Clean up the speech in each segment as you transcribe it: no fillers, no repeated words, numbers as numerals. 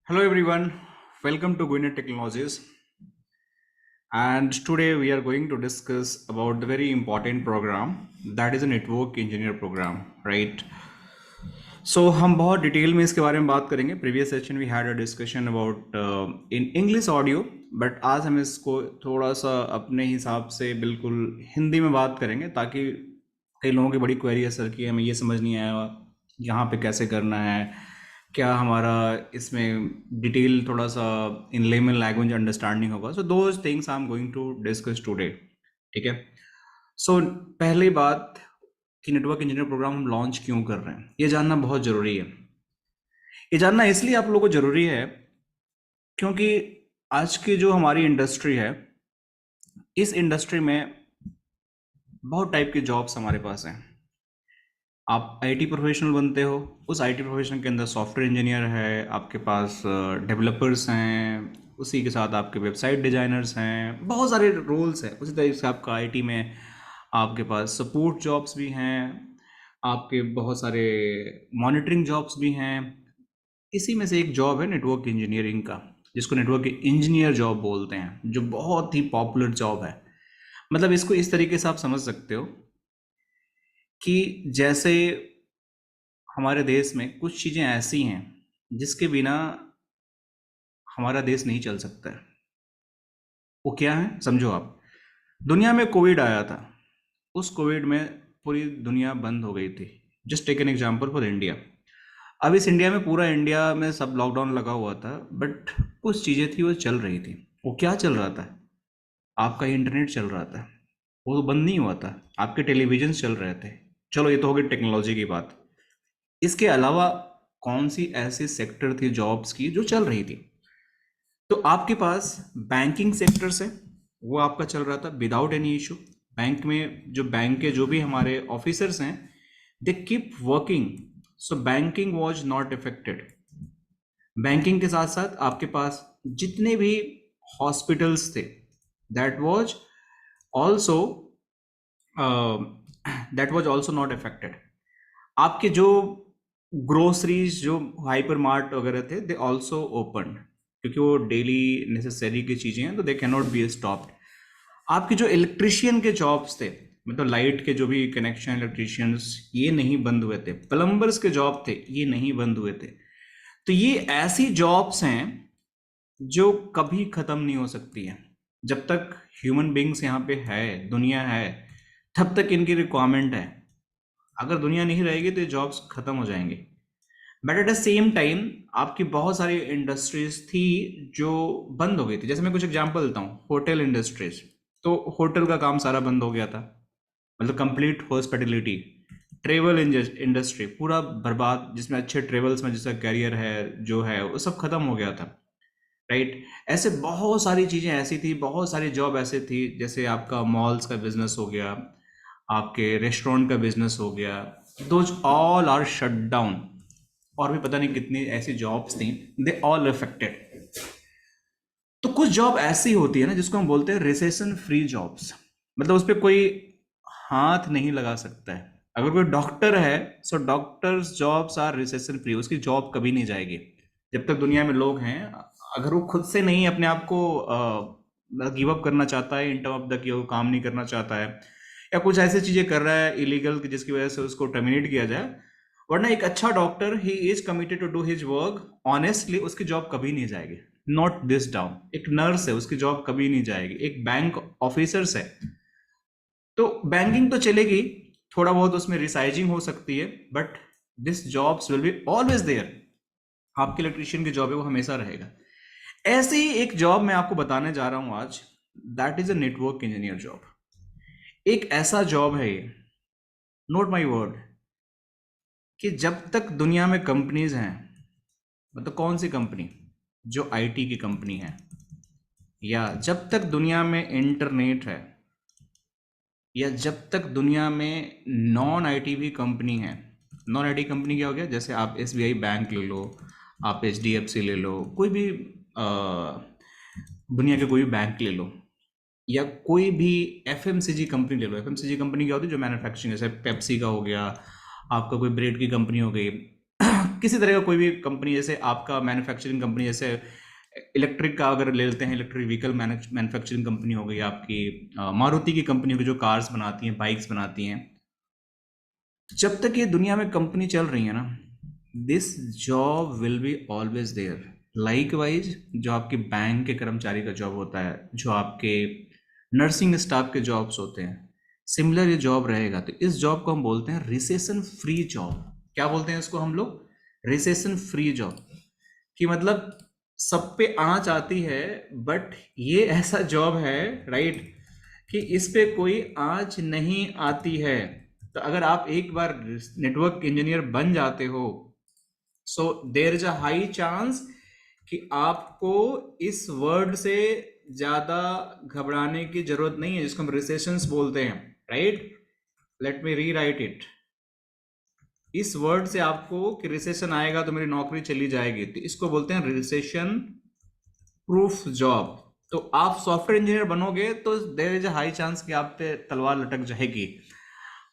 Hello everyone, welcome to Gwinnett Technologies. And today we are going to discuss about the very important program that is a network engineer program, right? So हम बहुत detail में इसके बारे में बात करेंगे. Previous session we had a discussion about in English audio, but आज हम इसको थोड़ा सा अपने हिसाब से बिल्कुल हिंदी में बात करेंगे ताकि कई लोगों की बड़ी क्वेरी है सर कि हमें ये समझ नहीं आया यहाँ पे कैसे करना है, क्या हमारा इसमें डिटेल थोड़ा सा इन लेमन लैंग्वेज अंडरस्टैंडिंग होगा. So those things I am going to discuss today. ठीक है. सो पहली बात कि नेटवर्क इंजीनियर प्रोग्राम हम लॉन्च क्यों कर रहे हैं, ये जानना बहुत ज़रूरी है. ये जानना इसलिए आप लोगों को ज़रूरी है क्योंकि आज की जो हमारी इंडस्ट्री है, इस इंडस्ट्री में बहुत टाइप के जॉब्स हमारे पास हैं. आप आईटी प्रोफेशनल बनते हो, उस आईटी प्रोफेशनल के अंदर सॉफ्टवेयर इंजीनियर है, आपके पास डेवलपर्स हैं, उसी के साथ आपके वेबसाइट डिजाइनर्स हैं, बहुत सारे रोल्स हैं. उसी तरीके से आपका आईटी में आपके पास सपोर्ट जॉब्स भी हैं, आपके बहुत सारे मॉनिटरिंग जॉब्स भी हैं. इसी में से एक जॉब है नेटवर्क इंजीनियरिंग का, जिसको नेटवर्क इंजीनियर जॉब बोलते हैं, जो बहुत ही पॉपुलर जॉब है. मतलब इसको इस तरीके से आप समझ सकते हो कि जैसे हमारे देश में कुछ चीज़ें ऐसी हैं जिसके बिना हमारा देश नहीं चल सकता है. वो क्या है समझो आप. दुनिया में कोविड आया था, उस कोविड में पूरी दुनिया बंद हो गई थी. Just take an example for India. अब इस इंडिया में पूरा इंडिया में सब लॉकडाउन लगा हुआ था, बट कुछ चीज़ें थी वो चल रही थी. वो क्या चल रहा था? आपका इंटरनेट चल रहा था, वो तो बंद नहीं हुआ था. आपके टेलीविजन चल रहे थे. चलो ये तो हो गई टेक्नोलॉजी की बात. इसके अलावा कौन सी ऐसी सेक्टर थी जॉब्स की जो चल रही थी? तो आपके पास बैंकिंग सेक्टर से वो आपका चल रहा था विदाउट एनी इशू. बैंक में जो बैंक के जो भी हमारे ऑफिसर्स हैं, they keep working. So banking was not affected. Banking के साथ साथ आपके पास जितने भी हॉस्पिटल्स थे, that was also that was also not affected. आपके जो ग्रोसरीज, जो हाइपर मार्ट वगैरह थे, दे ऑल्सो ओपन, क्योंकि वो डेली नेसेसरी की चीज़ें हैं, तो they can not be stopped. आपके जो इलेक्ट्रिशियन के जॉब्स थे, मतलब लाइट के जो भी कनेक्शन इलेक्ट्रिशियंस, ये नहीं बंद हुए थे. प्लम्बर्स के जॉब थे, ये नहीं बंद हुए थे. तो ये ऐसी जॉब्स हैं जो कभी ख़त्म नहीं हो सकती हैं. जब तक ह्यूमन बींग्स यहाँ पे है, दुनिया है, तब तक इनकी रिक्वायरमेंट है. अगर दुनिया नहीं रहेगी तो ये जॉब्स खत्म हो जाएंगे. But at the same time आपकी बहुत सारी इंडस्ट्रीज थी जो बंद हो गई थी. जैसे मैं कुछ एग्जांपल देता हूँ. होटल इंडस्ट्रीज, तो होटल का काम सारा बंद हो गया था, मतलब कंप्लीट हॉस्पिटलिटी. ट्रेवल इंडस्ट्री पूरा बर्बाद, जिसमें अच्छे ट्रेवल्स में जिसका कैरियर है जो है वो सब खत्म हो गया था, राइट. ऐसे बहुत सारी चीज़ें ऐसी थी, बहुत सारी जॉब ऐसे थी. जैसे आपका मॉल्स का बिजनेस हो गया, आपके रेस्टोरेंट का बिजनेस हो गया, those all are shut down. और भी पता नहीं कितनी ऐसी जॉब्स थी, दे ऑल अफेक्टेड. तो कुछ जॉब ऐसी होती है ना जिसको हम बोलते हैं रिसेशन फ्री जॉब्स. मतलब उस पर कोई हाथ नहीं लगा सकता है. अगर कोई डॉक्टर है, so doctors jobs are recession free. उसकी जॉब कभी नहीं जाएगी जब तक दुनिया में लोग हैं. अगर वो खुद से नहीं अपने आप को गिव अप करना चाहता है, इन टर्म ऑफ द कि वो काम नहीं करना चाहता है, या कुछ ऐसी चीजें कर रहा है इलीगल जिसकी वजह से उसको टर्मिनेट किया जाए. वरना एक अच्छा doctor, he is committed to do his work honestly, उसकी जॉब कभी नहीं जाएगी. Not this down. एक नर्स है, उसकी जॉब कभी नहीं जाएगी. एक बैंक ऑफिसर्स है, तो बैंकिंग तो चलेगी, थोड़ा बहुत उसमें रिसाइजिंग हो सकती है, but this jobs will be always there. आपके इलेक्ट्रिशियन की जॉब है, वो हमेशा रहेगा. ऐसे ही एक जॉब मैं आपको बताने जा रहा हूं आज, that is a network engineer job. एक ऐसा जॉब है ये, नोट माई वर्ड, कि जब तक दुनिया में कंपनीज हैं, मतलब कौन सी कंपनी, जो आईटी की कंपनी है, या जब तक दुनिया में इंटरनेट है, या जब तक दुनिया में नॉन आईटी भी कंपनी है. नॉन आईटी कंपनी क्या हो गया? जैसे आप एसबीआई बैंक ले लो, आप एचडीएफसी ले लो, कोई भी दुनिया के कोई भी बैंक ले लो, या कोई भी एफएमसीजी कंपनी ले लो. एफएमसीजी कंपनी क्या होती है? जो मैन्युफैक्चरिंग, जैसे पेप्सी का हो गया, आपका कोई ब्रेड की कंपनी हो गई, किसी तरह का कोई भी कंपनी, जैसे आपका मैन्युफैक्चरिंग कंपनी, जैसे इलेक्ट्रिक का अगर ले लेते हैं, इलेक्ट्रिक व्हीकल मैन्युफैक्चरिंग कंपनी हो गई आपकी, मारुति की कंपनी हो गई जो कार्स बनाती हैं, बाइक्स बनाती हैं। जब तक ये दुनिया में कंपनी चल रही है ना, this job will be always there. Likewise जो आपके बैंक के कर्मचारी का जॉब होता है, जो आपके नर्सिंग स्टाफ के जॉब्स होते हैं, सिमिलर ये जॉब रहेगा। तो इस जॉब को हम बोलते हैं रिसेशन फ्री जॉब। क्या बोलते हैं इसको हम लोग? Recession free job. कि मतलब सब पे आँच आती है, बट ये ऐसा जॉब है, राइट, कि इस पे कोई आँच नहीं आती है। तो अगर आप एक बार नेटवर्क इंजीनियर बन जाते हो, so there is a high chance कि आपको इस वर्ड से ज्यादा घबराने की जरूरत नहीं है, जिसको हम रिसेशंस बोलते हैं, राइट। लेट मी री राइट इट। इस वर्ड से आपको कि रिसेशन आएगा तो मेरी नौकरी चली जाएगी, तो इसको बोलते हैं रिसेशन प्रूफ जॉब। तो आप सॉफ्टवेयर इंजीनियर बनोगे तो there is a high chance कि आप पे तलवार लटक जाएगी।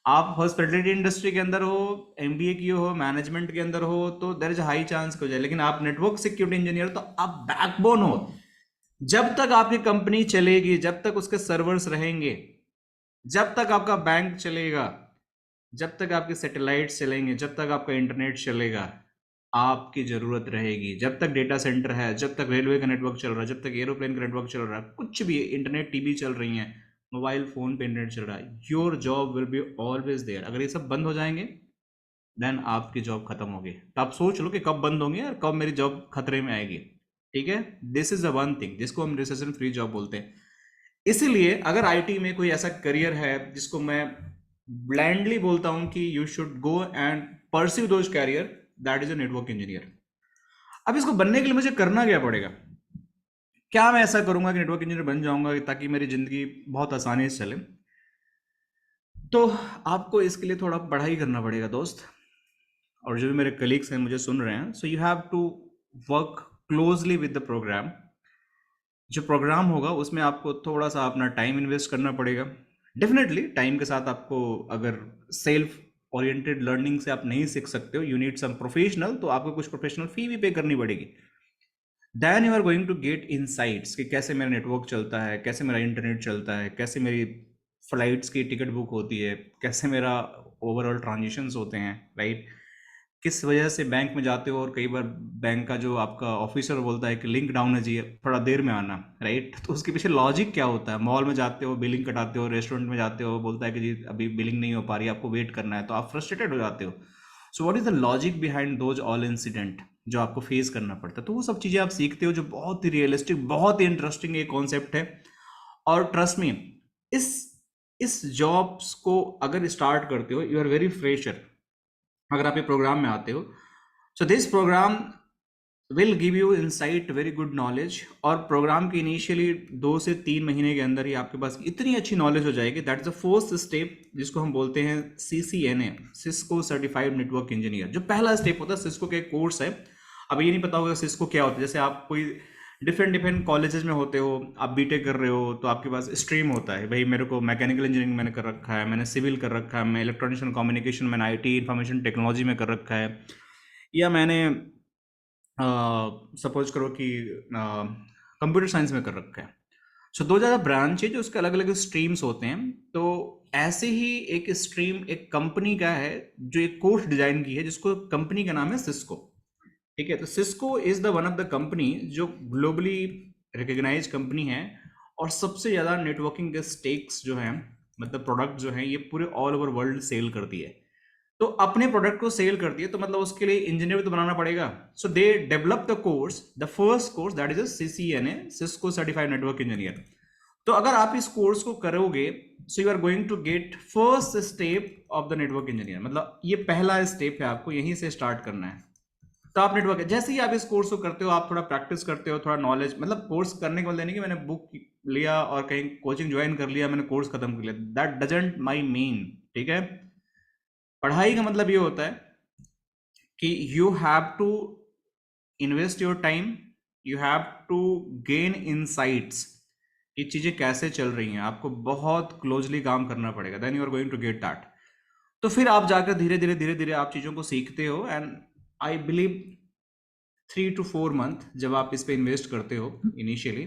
आप हॉस्पिटलिटी इंडस्ट्री के अंदर हो, एमबीए किए हो, मैनेजमेंट के अंदर हो, तो there is a high chance हो जाए। लेकिन आप नेटवर्क सिक्योरिटी इंजीनियर, तो आप बैकबोन हो। जब तक आपकी कंपनी चलेगी, जब तक उसके सर्वर्स रहेंगे, जब तक आपका बैंक चलेगा, जब तक आपके सैटेलाइट चलेंगे, जब तक आपका इंटरनेट चलेगा, आपकी जरूरत रहेगी। जब तक डेटा सेंटर है, जब तक रेलवे का नेटवर्क चल रहा है, जब तक एरोप्लेन का नेटवर्क चल रहा है, कुछ भी इंटरनेट, टीवी चल रही है, मोबाइल फोन पे इंटरनेट चल रहा है, your job will be always there. अगर ये सब बंद हो जाएंगे, देन आपकी जॉब खत्म होगी। तो आप सोच लो कि कब बंद होंगे और कब मेरी जॉब खतरे में आएगी। ठीक है, this is the one thing जिसको हम रिसेशन फ्री जॉब बोलते हैं। इसीलिए अगर आईटी में कोई ऐसा करियर है जिसको मैं ब्लाइंडली बोलता हूं कि you should go and pursue those career, that is a network engineer. अब इसको बनने के लिए मुझे करना क्या पड़ेगा? क्या मैं ऐसा करूंगा कि नेटवर्क इंजीनियर बन जाऊंगा ताकि मेरी जिंदगी बहुत आसानी से चले? तो आपको इसके लिए थोड़ा पढ़ाई करना पड़ेगा दोस्त। और जो भी मेरे कलीग्स हैं मुझे सुन रहे हैं, so you have to work closely with the program. जो प्रोग्राम होगा उसमें आपको थोड़ा सा अपना टाइम इन्वेस्ट करना पड़ेगा। डेफिनेटली टाइम के साथ आपको, अगर सेल्फ ओरिएंटेड लर्निंग से आप नहीं सीख सकते हो, यू नीड सम प्रोफेशनल, तो आपको कुछ प्रोफेशनल फी भी पे करनी पड़ेगी। Then you are going to get insights कि कैसे मेरा नेटवर्क चलता है, कैसे मेरा इंटरनेट चलता है, कैसे मेरी फ्लाइट्स की टिकट बुक होती है, कैसे मेरा ओवरऑल ट्रांजेक्शन्स होते हैं, राइट। किस वजह से बैंक में जाते हो और कई बार बैंक का जो आपका ऑफिसर बोलता है कि लिंक डाउन है जी, थोड़ा देर में आना, राइट। तो उसके पीछे लॉजिक क्या होता है? मॉल में जाते हो, बिलिंग कटाते हो, रेस्टोरेंट में जाते हो, बोलता है कि जी अभी बिलिंग नहीं हो पा रही, आपको वेट करना है, तो आप फ्रस्ट्रेटेड हो जाते हो। So what is the logic behind those all incident जो आपको फेस करना पड़ता है? तो वो सब चीज़ें आप सीखते हो, जो बहुत ही रियलिस्टिक, बहुत ही इंटरेस्टिंग एक कॉन्सेप्ट है। और ट्रस्ट मी, इस इस जॉब्स को अगर स्टार्ट करते हो, यू आर वेरी फ्रेशर, अगर आप ये प्रोग्राम में आते हो, so this program will give you insight, very good knowledge. और प्रोग्राम के इनिशियली 2 से 3 महीने के अंदर ही आपके पास इतनी अच्छी नॉलेज हो जाएगी, that is the first step, जिसको हम बोलते हैं CCNA, Cisco certified network engineer. जो पहला स्टेप होता है, सिस्को का एक कोर्स है। अब ये नहीं पता होगा सिस्को क्या होता है। जैसे आप कोई डिफरेंट डिफरेंट कॉलेजेस में होते हो, आप बीटेक कर रहे हो, तो आपके पास स्ट्रीम होता है, भाई मेरे को मैकेनिकल इंजीनियरिंग मैंने कर रखा है, मैंने सिविल कर रखा है, मैं इलेक्ट्रॉनिक्स एंड कम्युनिकेशन, मैंने IT इंफॉर्मेशन टेक्नोलॉजी में कर रखा है, या मैंने सपोज करो कि कंप्यूटर साइंस में कर रखा है। सो दो ज़्यादा ब्रांच है जो उसके अलग अलग स्ट्रीम्स होते हैं। तो ऐसे ही एक स्ट्रीम एक कंपनी का है जो एक कोर्स डिजाइन की है, जिसको कंपनी का नाम है सिस्को। ठीक है, तो Cisco is the one of the company जो ग्लोबली रिकग्नाइज कंपनी है, और सबसे ज़्यादा नेटवर्किंग के स्टेक्स जो हैं, मतलब प्रोडक्ट जो हैं, ये पूरे ऑल ओवर वर्ल्ड सेल करती है। तो अपने प्रोडक्ट को सेल करती है, तो मतलब उसके लिए इंजीनियर भी तो बनाना पड़ेगा। So they develop the course, the first course, that is CCNA, Cisco certified network engineer. तो अगर आप इस कोर्स को करोगे, so you are going to get first step of the network engineer. मतलब ये पहला स्टेप है, आपको यहीं से स्टार्ट करना है। तो आप नेटवर्क, जैसे ही आप इस कोर्स को करते हो, आप थोड़ा प्रैक्टिस करते हो, थोड़ा नॉलेज, मतलब कोर्स करने के बाद नहीं कि मैंने बुक लिया और कहीं कोचिंग ज्वाइन कर लिया, मैंने कोर्स खत्म कर लिया, दैट डजंट माई मीन। ठीक है, पढ़ाई का मतलब ये होता है कि you have to invest your time, you have to gain insights, ये चीजें कैसे चल रही हैं, आपको बहुत क्लोजली काम करना पड़ेगा, then you are going to get that. तो फिर आप जाकर धीरे धीरे धीरे धीरे आप चीजों को सीखते हो, and I believe 3 to 4 month जब आप इस पे इन्वेस्ट करते हो इनिशियली,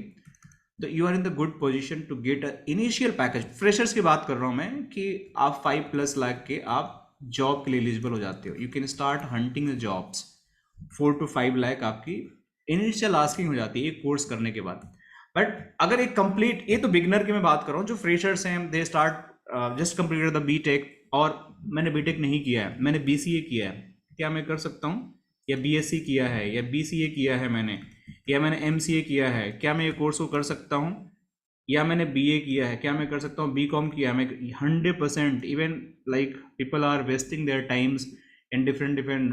तो you are in the good position to get a initial package. Freshers की बात कर रहा हूँ मैं कि आप 5+ लाख के आप जॉब के लिए एलिजिबल हो जाते हो। You can start hunting the jobs. 4 to 5 lakh आपकी इनिशियल आस्किंग हो जाती है एक कोर्स करने के बाद। बट अगर एक कंप्लीट, ये तो बिगनर की मैं बात कर रहा हूँ, जो फ्रेशर्स हैं they start just completed the BTech, और मैंने बीटेक नहीं किया है, मैंने बीसीए किया है, क्या मैं कर सकता हूँ? या बीएससी किया है, या बीसीए किया है मैंने, या मैंने एमसीए किया है, क्या मैं ये कोर्स को कर सकता हूँ? या मैंने बीए किया है, क्या मैं कर सकता हूँ? बीकॉम किया है मैं, 100%। Even like people are wasting their times in different different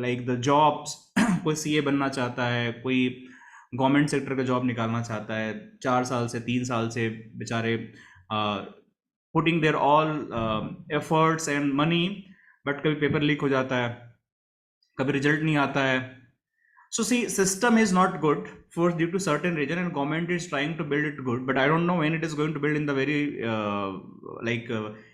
like the jobs. कोई सीए बनना चाहता है, कोई गवर्नमेंट सेक्टर का जॉब निकालना चाहता है, 4 साल से 3 साल से बेचारे putting their all efforts and money, but कभी पेपर लीक हो जाता है, कभी रिजल्ट नहीं आता है। So see, system is not good for due to certain reason, and government is trying to build it good, but I don't know when it is going to build in the very like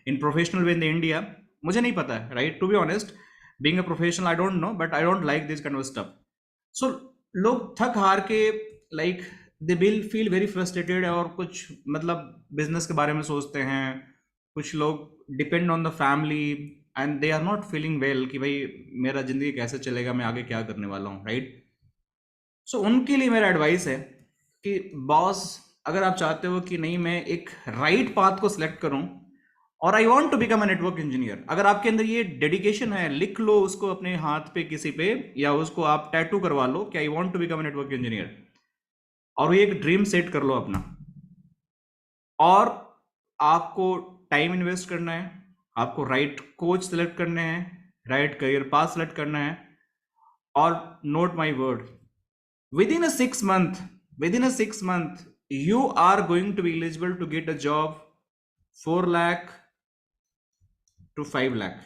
in professional way in the India. मुझे नहीं पता है, right? To be honest, being a professional, I don't know, but I don't like this kind of stuff. So लोग थक हार के like they will feel very frustrated, और कुछ मतलब बिजनेस के बारे में सोचते हैं, कुछ लोग depend on the family and they are not feeling well कि भाई मेरा जिंदगी कैसे चलेगा, मैं आगे क्या करने वाला हूँ, राइट? सो उनके लिए मेरा एडवाइस है कि बॉस, अगर आप चाहते हो कि नहीं मैं एक राइट पाथ को सिलेक्ट करूं, और I want to become a network engineer, अगर आपके अंदर ये डेडिकेशन है, लिख लो उसको अपने हाथ पे किसी पे, या उसको आप टैटू करवा लो कि I want to become a network engineer, और ये एक ड्रीम सेट कर लो अपना, और आपको टाइम इन्वेस्ट करना है, आपको राइट कोच सेलेक्ट करने हैं, राइट करियर पाथ सेलेक्ट करना है, और note my word, within a 6 month, within a 6 month, you are going to be eligible to get a job 4 lakh to 5 lakh।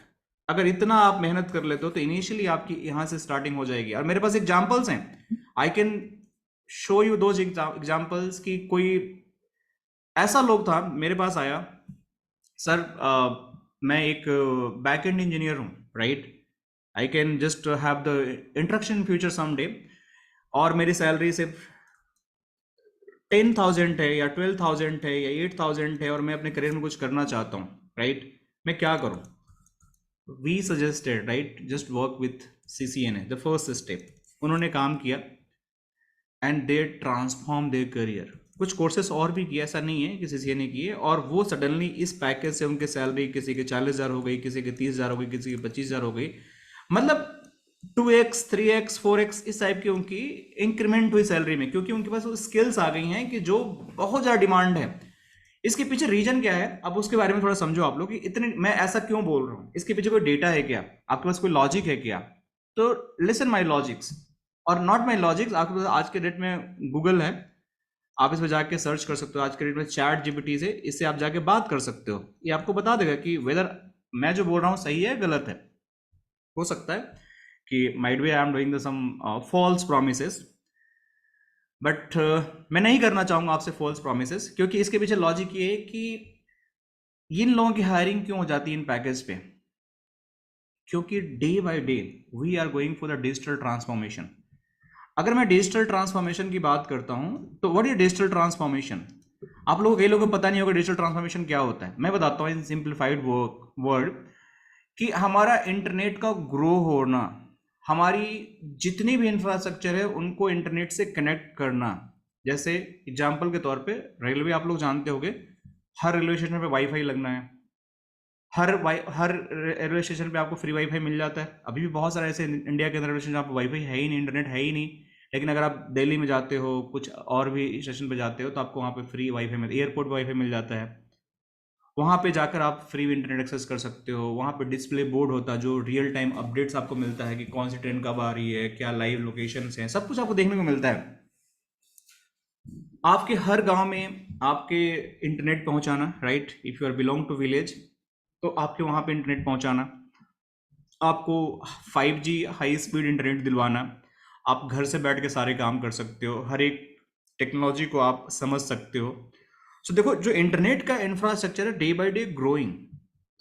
अगर इतना आप मेहनत कर लेते हो तो इनिशियली आपकी यहां से स्टार्टिंग हो जाएगी। और मेरे पास एग्जांपल्स हैं, I can show you those examples कि कोई ऐसा लोग था मेरे पास आया, सर मैं एक बैक एंड इंजीनियर हूँ, right? I can just have the introduction in future someday, और मेरी सैलरी सिर्फ 10,000 है, या 12,000 है, या 8,000 है, और मैं अपने करियर में कुछ करना चाहता हूँ, राइट? मैं क्या करूँ? We suggested, right, just work with CCNA, the first step. उन्होंने काम किया and they transform their career. कुछ कोर्सेस और भी किया, ऐसा नहीं है कि CCNA किए, और वो सडनली इस पैकेज से उनके सैलरी किसी के 40,000 हो गई, किसी के 30,000 हो गई, किसी के 25,000 हो गई, मतलब 2x 3x 4x इस टाइप की उनकी इंक्रीमेंट हुई सैलरी में, क्योंकि उनके पास वो स्किल्स आ गई हैं कि जो बहुत ज़्यादा डिमांड है। इसके पीछे रीजन क्या है, अब उसके बारे में थोड़ा समझो आप लोग कि इतने मैं ऐसा क्यों बोल रहा हूँ, इसके पीछे कोई डेटा है क्या, आपके पास कोई लॉजिक है क्या? तो लिसन माई लॉजिक्स, और नॉट माई लॉजिक्स। आपके पास आज के डेट में गूगल है, आप इस पर जाके सर्च कर सकते हो, आज के डेट में चैट जीपीटी से, इससे आप जाके बात कर सकते हो, ये आपको बता देगा कि वेदर मैं जो बोल रहा हूँ सही है गलत है। हो सकता है कि might be I am doing the some false promises, but मैं नहीं करना चाहूंगा आपसे फॉल्स प्रोमिसेस, क्योंकि इसके पीछे लॉजिक ये है कि इन लोगों की हायरिंग क्यों हो जाती है इन पैकेज पे, क्योंकि day by day we are going for the digital transformation. अगर मैं डिजिटल ट्रांसफॉर्मेशन की बात करता हूं, तो व्हाट इज डिजिटल ट्रांसफॉर्मेशन? आप लोगों, कई लोगों को पता नहीं होगा डिजिटल ट्रांसफॉर्मेशन क्या होता है। मैं बताता हूँ इन सिंप्लीफाइड वर्ड, कि हमारा इंटरनेट का ग्रो होना, हमारी जितनी भी इंफ्रास्ट्रक्चर है उनको इंटरनेट से कनेक्ट करना। जैसे एग्जांपल के तौर पे रेलवे, आप लोग जानते होंगे, हर रेलवे स्टेशन पे वाईफाई लगना है, हर रेलवे स्टेशन पे आपको फ्री वाईफाई मिल जाता है। अभी भी बहुत सारे ऐसे इंडिया के अंदर रेलवे स्टेशन आपको वाईफाई है ही नहीं, इंटरनेट है ही नहीं, लेकिन अगर आप दिल्ली में जाते हो, कुछ और भी स्टेशन पे जाते हो, तो आपको वहाँ पे फ्री वाईफाई मिलता है, एयरपोर्ट पर वाईफाई मिल जाता है, वहाँ पे जाकर आप फ्री इंटरनेट एक्सेस कर सकते हो। वहाँ पे डिस्प्ले बोर्ड होता है जो रियल टाइम अपडेट्स आपको मिलता है कि कौन सी ट्रेन कब आ रही है, क्या लाइव लोकेशंस हैं, सब कुछ आपको देखने को मिलता है। आपके हर गांव में आपके इंटरनेट पहुंचाना, right? If you are belong to village, तो आपके वहाँ पे इंटरनेट पहुंचाना, आपको 5G हाई स्पीड इंटरनेट दिलवाना, आप घर से बैठ के सारे काम कर सकते हो, हर एक टेक्नोलॉजी को आप समझ सकते हो। सो देखो, जो इंटरनेट का इंफ्रास्ट्रक्चर है डे बाय डे ग्रोइंग,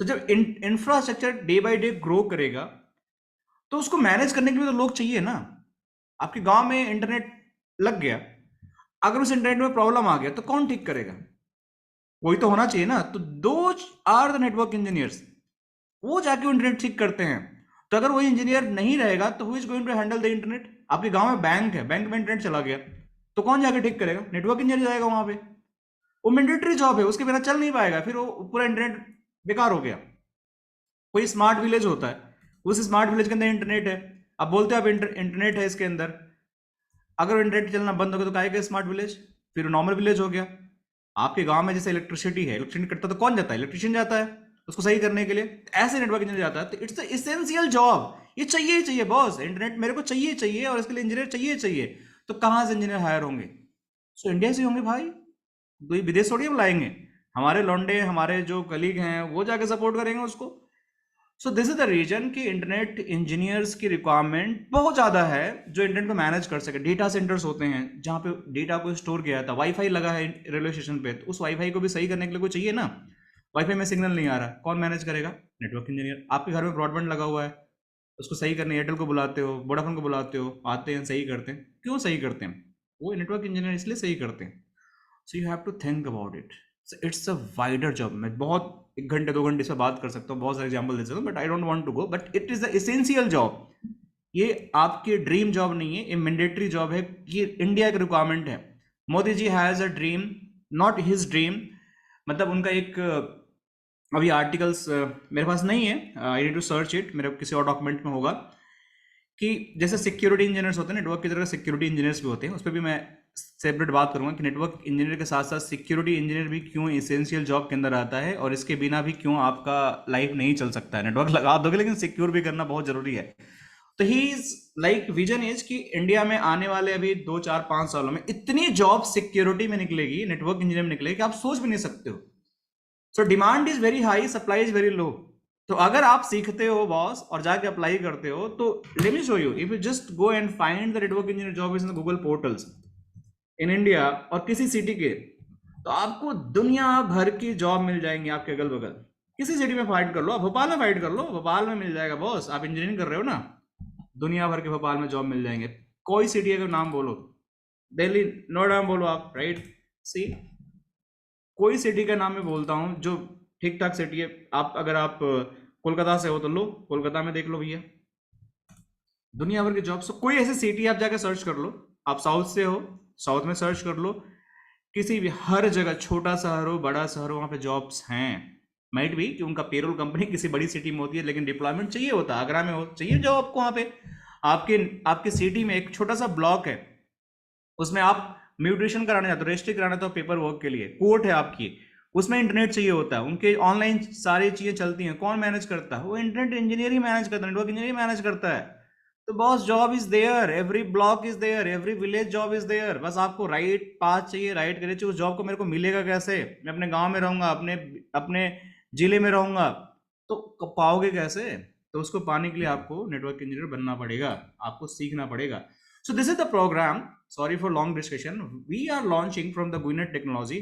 तो जब infrastructure day by day grow करेगा, तो उसको मैनेज करने के लिए तो लोग चाहिए ना। आपके गांव में इंटरनेट लग गया, अगर उस इंटरनेट में प्रॉब्लम आ गया तो कौन ठीक करेगा? कोई तो होना चाहिए ना। तो दो आर द नेटवर्क इंजीनियर्स, वो जाके इंटरनेट ठीक करते हैं। तो अगर वो इंजीनियर नहीं रहेगा तो who is going to handle the internet? आपके गांव में बैंक है, बैंक में इंटरनेट चला गया तो कौन जाके ठीक करेगा? नेटवर्क इंजीनियर जाएगा वहां पे। वो मैंडेटरी जॉब है, उसके बिना चल नहीं पाएगा, फिर वो पूरा इंटरनेट बेकार हो गया। कोई स्मार्ट विलेज होता है, उस स्मार्ट विलेज के अंदर इंटरनेट है, अब बोलते हैं अब इंटरनेट है इसके अंदर, अगर इंटरनेट चलना बंद हो गया तो क्या है स्मार्ट विलेज? फिर नॉर्मल विलेज हो गया। आपके गांव में जैसे इलेक्ट्रिसिटी है, इलेक्ट्रिसिटी कटता तो कौन जाता है? इलेक्ट्रिशियन जाता है उसको सही करने के लिए। ऐसे नेटवर्क इंजीनियर जाता है। तो इट्स इसेंशियल जॉब, ये चाहिए ही चाहिए बॉस, इंटरनेट मेरे को चाहिए चाहिए और इसके लिए इंजीनियर चाहिए चाहिए। तो कहाँ से इंजीनियर हायर होंगे? सो इंडिया से होंगे भाई, कोई विदेश थोड़ी हम लाएंगे। हमारे लौंडे, हमारे जो कलीग हैं वो जाके सपोर्ट करेंगे उसको। So this is the reason कि इंटरनेट इंजीनियर्स की रिक्वायरमेंट बहुत ज़्यादा है, जो इंटरनेट को मैनेज कर सके। डेटा सेंटर्स होते हैं जहाँ पे डेटा को स्टोर किया जाता है। वाईफाई लगा है रेलवे स्टेशन पे, तो उस वाईफाई को भी सही करने के लिए कोई चाहिए ना। वाईफाई में सिग्नल नहीं आ रहा, कौन मैनेज करेगा? Network engineer. आपके घर में ब्रॉडबैंड लगा हुआ है, उसको सही करने एयरटेल को बुलाते हो, वोडाफोन को बुलाते हो, आते हैं सही करते हैं। क्यों सही करते हैं? वो नेटवर्क इंजीनियर इसलिए सही करते हैं। So you have to think about it. It's a wider job. मैं बहुत 1 घंटे 2 घंटे से बात कर सकता हूँ, बहुत सारे एग्जाम्पल दे सकता हूँ, but I don't want to go. But it is the essential job. ये आपकी ड्रीम जॉब नहीं है, ये मैंडेटरी जॉब है। ये इंडिया की रिक्वायरमेंट है। Modi ji has a dream, not his dream. मतलब उनका एक अभी आर्टिकल्स मेरे पास नहीं है, I need to search it, मेरे किसी और डॉक्यूमेंट में होगा। कि जैसे सिक्योरिटी इंजीनियर्स होते हैं, नेटवर्क की तरह सिक्योरिटी इंजीनियर्स भी होते हैं, उस पर भी मैं सेपरेट बात करूंगा कि नेटवर्क इंजीनियर के साथ साथ सिक्योरिटी इंजीनियर भी क्यों एसेंशियल जॉब के अंदर आता है, और इसके बिना भी क्यों आपका लाइफ नहीं चल सकता है। नेटवर्क लगा दोगे लेकिन सिक्योर भी करना बहुत जरूरी है। तो he is like vision is कि इंडिया में आने वाले अभी 2 4 5 सालों में इतनी जॉब सिक्योरिटी में निकलेगी, नेटवर्क इंजीनियर में निकलेगी कि आप सोच भी नहीं सकते हो। So demand is very high, supply is very low. तो अगर आप सीखते हो बॉस और जाके अप्लाई करते हो, तो let me show you, if you just go and find the network engineer job in Google portals in India और किसी सिटी के, तो आपको दुनिया भर की जॉब मिल जाएंगी आपके अगल बगल। किसी सिटी में फाइट कर लो, आप भोपाल में फाइट कर लो, भोपाल में मिल जाएगा बॉस। आप इंजीनियरिंग कर रहे हो ना, दुनिया भर के भोपाल में जॉब मिल जाएंगे। कोई सिटी का नाम बोलो, दिल्ली नोएडा में बोलो आप, राइट? सी, कोई सिटी का नाम मैं बोलता हूँ जो ठीक ठाक सिटी है। आप अगर आप कोलकाता से हो तो लो, कोलकाता में देख लो भैया, दुनिया भर की जॉब्स। तो कोई ऐसी सिटी आप जाकर सर्च कर लो। आप साउथ से हो, साउथ में सर्च कर लो, किसी भी हर जगह, छोटा शहर हो बड़ा शहर हो, वहाँ पे जॉब्स हैं। माइट भी कि उनका पेरोल कंपनी किसी बड़ी सिटी में होती है, लेकिन डिप्लॉयमेंट चाहिए होता है। आगरा में हो, चाहिए जॉब आपको वहाँ पे। आपके आपके सिटी में एक छोटा सा ब्लॉक है, उसमें आप म्यूटेशन कराने जाते हो, रजिस्ट्री कराने जाते हो पेपर वर्क के लिए, कोर्ट है आपकी, उसमें इंटरनेट चाहिए होता है। उनके ऑनलाइन सारी चीजें चलती हैं, कौन मैनेज करता है? वो इंटरनेट इंजीनियर ही मैनेज करता है, नेटवर्क इंजीनियर मैनेज करता है। तो boss job is there, every block is there, every village job is there. बस आपको राइट पाथ चाहिए, राइट करिए चाहिए। उस जॉब को मेरे को मिलेगा कैसे? मैं अपने गांव में रहूंगा, अपने अपने जिले में रहूंगा, तो पाओगे कैसे? तो उसको पाने के लिए आपको नेटवर्क इंजीनियर बनना पड़ेगा, आपको सीखना पड़ेगा। So this is the program. Sorry for long discussion. We are launching from the Gwinnett technology,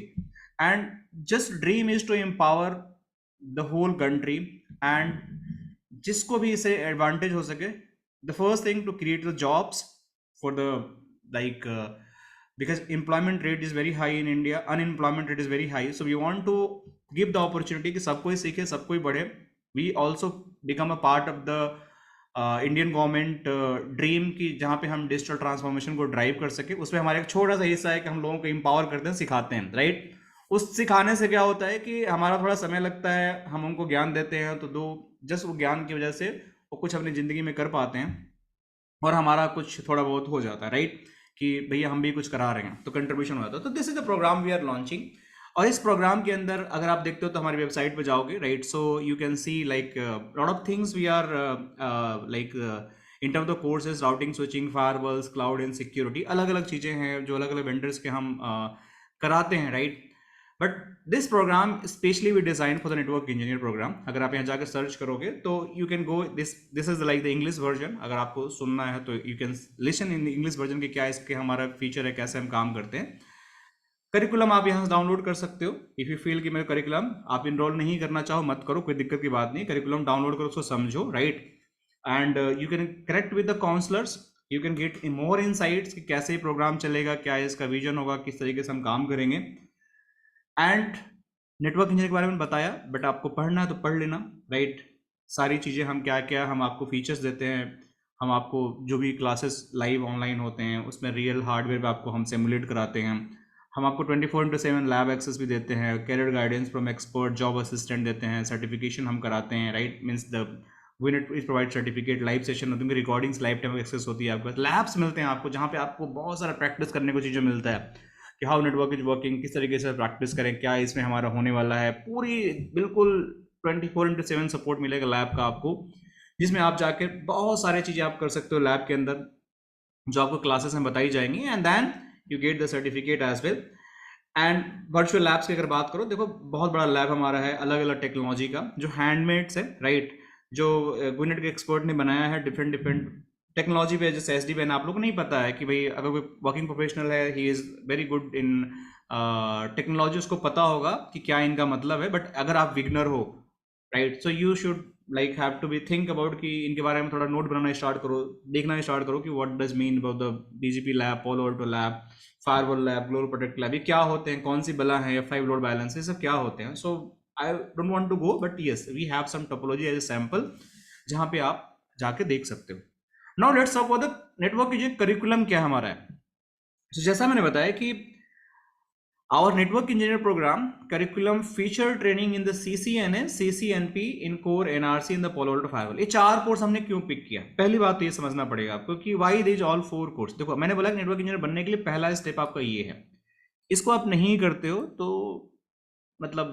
and just dream is to empower the whole country, and जिसको भी इसे advantage हो सके, the first thing to create the jobs for the like because employment rate is very high in India, unemployment rate is very high, so we want to give the opportunity कि सबको ही सीखे, सबको ही बढ़े। We also become a part of the Indian government dream की, जहाँ पे हम digital transformation को ड्राइव कर सके। उसमें हमारा एक छोटा सा हिस्सा है कि हम लोगों को इंपावर करते हैं, सिखाते हैं, राइट? उस सिखाने से क्या होता है कि हमारा थोड़ा समय लगता है, हम उनको ज्ञान देते हैं, तो दो जस्ट वो ज्ञान की वजह से वो कुछ अपनी ज़िंदगी में कर पाते हैं, और हमारा कुछ थोड़ा बहुत हो जाता है, राइट? कि भैया हम भी कुछ करा रहे हैं, तो कंट्रीब्यूशन हो जाता है। तो this is the program we are launching. और इस प्रोग्राम के अंदर अगर आप देखते हो तो हमारी वेबसाइट पे जाओगे, right? So you can see like lot of things we are like in terms of courses, routing, switching, firewalls, cloud and security, अलग अलग चीज़ें हैं जो अलग अलग वेंडर्स के हम कराते हैं, right? But this program specially we design for the network engineer program. अगर आप यहाँ जाकर सर्च करोगे तो you can go, this is like the English version. अगर आपको सुनना है तो you can listen in English version, के क्या इसके हमारा फीचर है, कैसे हम काम करते हैं। करिकुलम आप यहाँ से डाउनलोड कर सकते हो। इफ यू फील कि मेरा करिकुलम आप इनरोल नहीं करना चाहो, मत करो, कोई दिक्कत की बात नहीं। करिकुलम डाउनलोड करो, उसको समझो, right? And you can connect with the counsellors, you can get more insights कि कैसे प्रोग्राम चलेगा, क्या इसका विजन होगा, किस तरीके से हम काम करेंगे। एंड नेटवर्क इंजीनियर के बारे में बताया, बट आपको पढ़ना है तो पढ़ लेना, राइट। सारी चीज़ें हम क्या क्या हम आपको फीचर्स देते हैं, हम आपको जो भी क्लासेस लाइव ऑनलाइन होते हैं उसमें रियल हार्डवेयर पे आपको हम सिमुलेट कराते हैं, हम आपको 24/7 लैब एक्सेस भी देते हैं, career guidance from expert, job assistant देते हैं, सर्टिफिकेशन हम कराते हैं, right. Means the win is provide certificate, live session होती है, रिकॉर्डिंग्स लाइव टाइम एक्सेस होती है, आपके लैब्स मिलते हैं आपको जहाँ पे आपको बहुत सारा प्रैक्टिस करने को चीज़ें मिलता है कि हाउ नेटवर्क इज वर्किंग, किस तरीके से प्रैक्टिस करें, क्या इसमें हमारा होने वाला है, पूरी बिल्कुल 24/7 सपोर्ट मिलेगा लैब का आपको, जिसमें आप जाके बहुत सारी चीज़ें आप कर सकते हो लैब के अंदर जो आपको क्लासेस में बताई जाएंगी, and then you get the certificate as well. And virtual labs की अगर बात करो, देखो बहुत बड़ा लैब हमारा है अलग अलग टेक्नोलॉजी का, जो हैंडमेड्स है, राइट, जो गुनेट के एक्सपर्ट ने बनाया है डिफरेंट डिफरेंट टेक्नोलॉजी पे। जैसे एस डी पेन आप लोग को नहीं पता है कि भाई अगर कोई वर्किंग प्रोफेशनल है, he is very good in technology, उसको पता होगा कि क्या इनका मतलब है। बट अगर आप बिगनर हो, right, so you should like have to be think about कि इनके बारे में थोड़ा नोट बनाना स्टार्ट करो, देखना स्टार्ट करो कि what does mean about the BGP lab, Palo Alto lab, firewall lab, global protect lab, ये क्या होते हैं, कौन सी बला है, F5 लोड बैलेंस, ये सब क्या होते हैं। So I don't want to go, but yes we have some topology as a sample जहाँ पे आप जाके देख सकते हो। Now let's talk about the network की जो करिकुलम क्या हमारा है। तो जैसा मैंने बताया कि our network engineer program curriculum feature training in the CCNA, CCNP in core NRC in the Palo Alto Firewall। ये 4 कोर्स हमने क्यों पिक किया, पहली बात तो ये समझना पड़ेगा आपको कि वाई दीज ऑल 4 कोर्स। देखो मैंने बोला कि नेटवर्क इंजीनियर बनने के लिए पहला स्टेप आपका ये है, इसको आप नहीं करते हो तो मतलब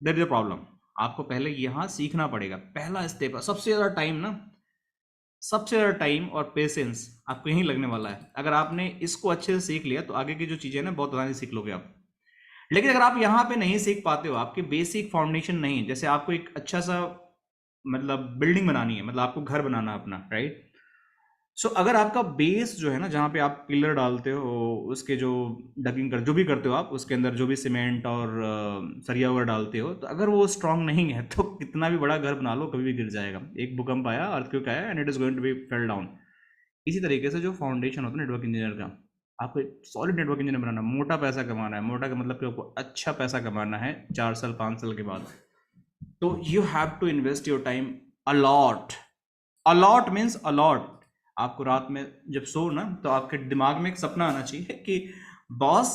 देयर इज अ प्रॉब्लम। आपको पहले यहाँ सीखना पड़ेगा, पहला स्टेप है। सबसे ज़्यादा टाइम ना, सबसे ज़्यादा टाइम और पेशेंस आपको यहीं लगने वाला है। अगर आपने इसको अच्छे से सीख लिया तो आगे की जो चीज़ें ना बहुत आसानी से सीख लोगे आप। लेकिन अगर आप यहाँ पे नहीं सीख पाते हो, आपके बेसिक फाउंडेशन नहीं, जैसे आपको एक अच्छा सा मतलब बिल्डिंग बनानी है, मतलब आपको घर बनाना अपना, राइट। सो अगर आपका बेस जो है ना, जहाँ पे आप पिलर डालते हो, उसके जो डगिंग कर जो भी करते हो आप, उसके अंदर जो भी सीमेंट और सरिया वगैरह डालते हो, तो अगर वो स्ट्रांग नहीं है तो कितना भी बड़ा घर बना लो कभी भी गिर जाएगा। एक भूकंप आया, अर्थक्वेक आया, and it is going to be fail down. इसी तरीके से जो फाउंडेशन होता है नेटवर्क इंजीनियर का, आपको एक सॉलिड नेटवर्क इंजीनियर बनाना, मोटा पैसा कमाना है, मोटा का मतलब कि आपको अच्छा पैसा कमाना है 4 साल 5 साल के बाद, तो you have to invest your time a lot. A lot means a lot. आपको रात में जब सो ना, तो आपके दिमाग में एक सपना आना चाहिए कि बॉस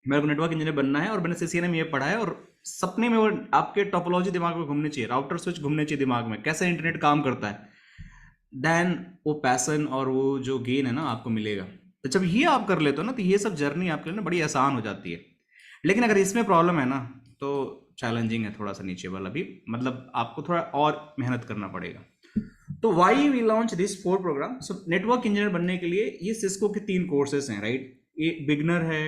मेरे को नेटवर्क इंजीनियर बनना है और मैंने सीसीएनए में ये पढ़ा है, और सपने में वो आपके टोपोलॉजी दिमाग में घूमनी चाहिए, राउटर स्विच घूमने चाहिए दिमाग में, कैसे इंटरनेट काम करता है। देन वो पैसन और वो जो गेन है ना आपको मिलेगा। तो जब ये आप कर लेते हो ना, तो ये सब जर्नी आपके लिए ना बड़ी आसान हो जाती है। लेकिन अगर इसमें प्रॉब्लम है ना, तो चैलेंजिंग है थोड़ा सा नीचे वाला भी, मतलब आपको थोड़ा और मेहनत करना पड़ेगा। तो why we launch this 4 program. So network engineer बनने के लिए ये सिस्को के 3 कोर्सेज हैं, राइट। ये बिगनर है,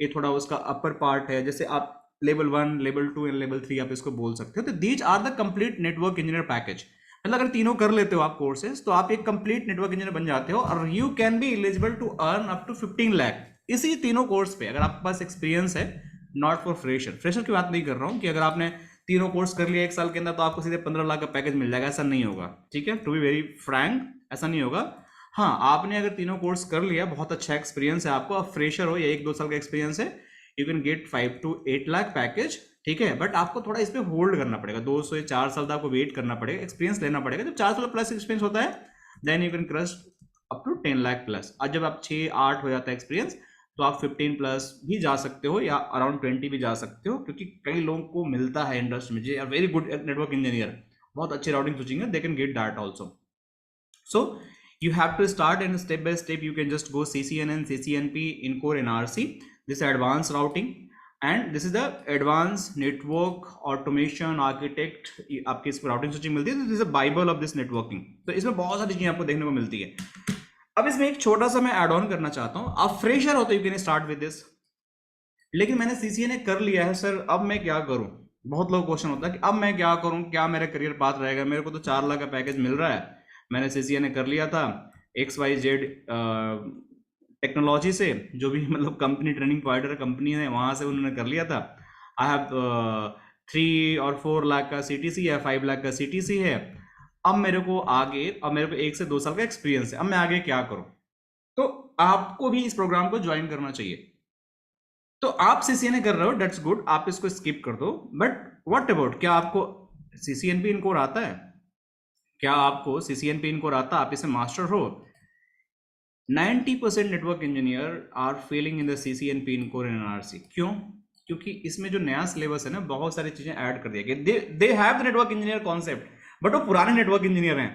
ये थोड़ा उसका अपर पार्ट है, जैसे आप लेवल 1, लेवल 2 एंड लेवल 3 आप इसको बोल सकते हो। तो these are the complete network engineer package. मतलब अगर तीनों कर लेते हो आप कोर्सेज, तो आप एक कंप्लीट नेटवर्क इंजीनियर बन जाते हो, और you can be eligible to earn up to 15 lakh इसी तीनों कोर्स पे, अगर आपके पास एक्सपीरियंस है। नॉट फॉर फ्रेशर, फ्रेशर की बात नहीं कर रहा हूँ कि अगर आपने तीनों कोर्स कर लिया 1 साल के अंदर तो आपको सीधे 15 लाख का पैकेज मिल जाएगा, ऐसा नहीं होगा, ठीक है। टू बी वेरी फ्रैंक, ऐसा नहीं होगा। हाँ, आपने अगर तीनों कोर्स कर लिया, बहुत अच्छा एक्सपीरियंस है आपको, आप फ्रेशर हो या 1-2 साल का एक्सपीरियंस है, you can gate 5 to 8 lakh package, ठीक है। बट आपको थोड़ा इस पे होल्ड करना पड़ेगा, 2 से 4 साल तक आपको वेट करना पड़ेगा, एक्सपीरियंस लेना पड़ेगा। जब 4 साल प्लस एक्सपीरियंस होता है, then you can crush up to 10 lakh plus. आज जब आप 6-8 हो जाता है एक्सपीरियंस, तो आप 15 प्लस भी जा सकते हो, या अराउंड 20 भी जा सकते हो, क्योंकि कई लोगों को मिलता है इंडस्ट्री में, जे वेरी गुड नेटवर्क इंजीनियर, बहुत अच्छे राउटिंग स्विचिंग है, they can get that also. So you have to start, and step by step you can just go CCNN, CCNP in core NRC. This is advanced routing, and this is the advanced network automation architect। आपकी इसको routing switching मिलती है, तो this is a Bible of this networking. तो इसमें बहुत सारी चीजें आपको देखने को मिलती है। अब इसमें एक छोटा सा मैं ऐड ऑन करना चाहता हूँ। आप फ्रेशर हो तो you can start with this, लेकिन मैंने सीसीएनए कर लिया है सर, अब मैं क्या करूं। बहुत लोग क्वेश्चन होता है कि अब मैं क्या करूं, क्या मेरा करियर पाथ रहेगा, मेरे को तो 4 लाख का पैकेज मिल रहा है, मैंने सीसीएनए कर लिया था XYZ टेक्नोलॉजी से, जो भी मतलब कंपनी ट्रेनिंग प्रोवाइडर कंपनी है वहां से उन्होंने कर लिया था। आई हैव 3 और 4 लाख का CTC या 5 लाख का CTC है, अब मेरे को आगे, अब मेरे को 1 से 2 साल का एक्सपीरियंस है, अब मैं आगे क्या करूं? तो आपको भी इस प्रोग्राम को ज्वाइन करना चाहिए। तो आप सीसीएनए कर रहे हो, दैट्स गुड, आप इसको स्किप कर दो। बट व्हाट अबाउट, क्या आपको सीसीएनपी इन कोर आता है? क्या आपको सीसीएनपी इन कोर आता है? आप इसे मास्टर हो? 90% network engineer are failing in the CCNP in core in NRC. क्यों? क्योंकि इसमें जो नया सिलेबस है ना, बहुत सारी चीजें ऐड कर दिया गया। They have the network engineer concept, but वो पुराने नेटवर्क इंजीनियर हैं,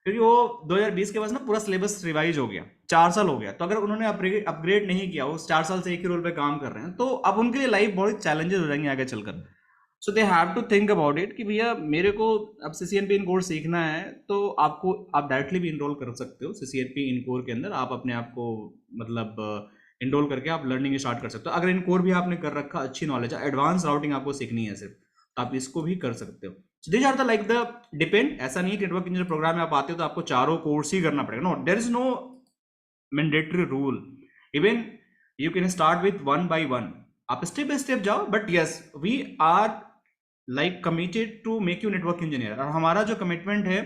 क्योंकि वो 2020 के बाद ना पूरा सिलेबस रिवाइज हो गया, 4 साल हो गया। तो अगर उन्होंने अपग्रेड नहीं किया, वो 4 साल से एक ही रोल पे काम कर रहे हैं, तो अब उनके लिए लाइफ बहुत चैलेंजेस हो जाएंगे आगे चलकर। So they have to think about it कि भैया मेरे को अब सीसीएनपी इन कोर सीखना है, तो आपको, आप डायरेक्टली भी इनरोल कर सकते हो सीसीएनपी इन कोर के अंदर। आप अपने आप को मतलब इनरोल करके आप लर्निंग स्टार्ट कर सकते हो। अगर इन कोर भी आपने कर रखा, अच्छी नॉलेज है, एडवांस राउटिंग आपको सीखनी है सिर्फ, तो आप इसको भी कर सकते हो। So these are the like the depend. ऐसा नहीं कि नेटवर्क इंजीनियर प्रोग्राम में आप आते हो तो आपको चारों कोर्स ही करना पड़ेगा। No, there is no mandatory rule. Even you can start with 1 by 1, आप स्टेप बाय स्टेप जाओ। But yes, we are like committed to make you network engineer. और हमारा जो कमिटमेंट है